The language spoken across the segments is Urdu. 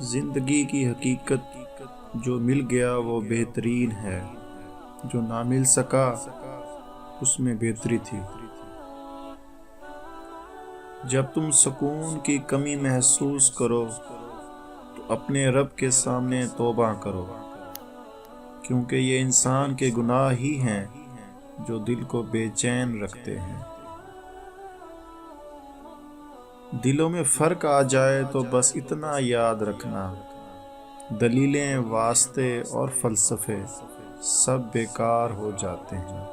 زندگی کی حقیقت جو مل گیا وہ بہترین ہے، جو نہ مل سکا اس میں بہتری تھی۔ جب تم سکون کی کمی محسوس کرو تو اپنے رب کے سامنے توبہ کرو، کیونکہ یہ انسان کے گناہ ہی ہیں جو دل کو بے چین رکھتے ہیں۔ دلوں میں فرق آ جائے تو بس اتنا یاد رکھنا، دلیلیں، واسطے اور فلسفے سب بیکار ہو جاتے ہیں۔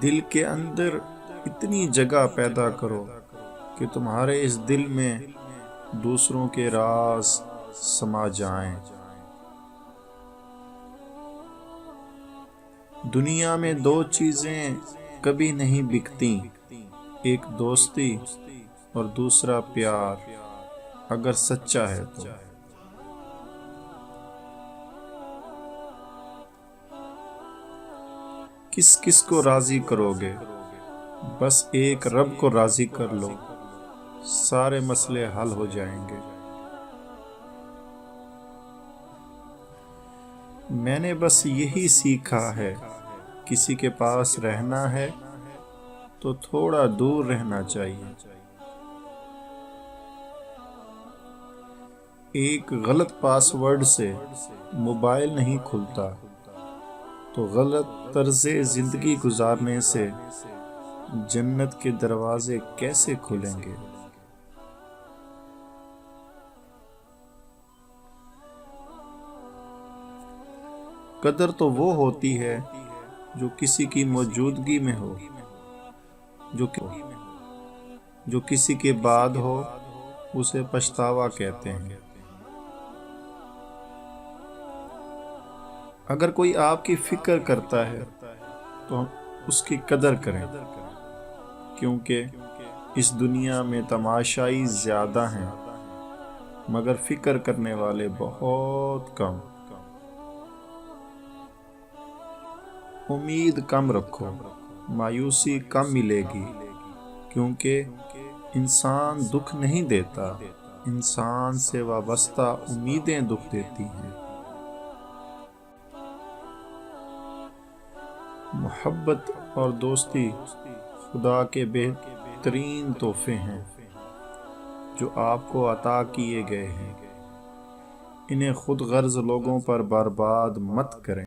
دل کے اندر اتنی جگہ پیدا کرو کہ تمہارے اس دل میں دوسروں کے راز سما جائیں۔ دنیا میں دو چیزیں کبھی نہیں بکتی، ایک دوستی اور دوسرا پیار، اگر سچا ہے تو۔ کس کس کو راضی کرو گے؟ بس ایک رب کو راضی کر لو، سارے مسئلے حل ہو جائیں گے۔ میں نے بس یہی سیکھا ہے، کسی کے پاس رہنا ہے تو تھوڑا دور رہنا چاہیے۔ ایک غلط پاس ورڈ سے موبائل نہیں کھلتا، تو غلط طرز زندگی گزارنے سے جنت کے دروازے کیسے کھلیں گے؟ قدر تو وہ ہوتی ہے جو کسی کی موجودگی میں ہو، جو کسی کے بعد ہو اسے پچھتاوا کہتے ہیں۔ اگر کوئی آپ کی فکر کرتا ہے تو اس کی قدر کریں، کیونکہ اس دنیا میں تماشائی زیادہ ہیں مگر فکر کرنے والے بہت کم۔ امید کم رکھو، مایوسی کم ملے گی، کیونکہ انسان دکھ نہیں دیتا، انسان سے وابستہ امیدیں دکھ دیتی ہیں۔ محبت اور دوستی خدا کے بہترین تحفے ہیں جو آپ کو عطا کیے گئے ہیں، انہیں خود غرض لوگوں پر برباد مت کریں۔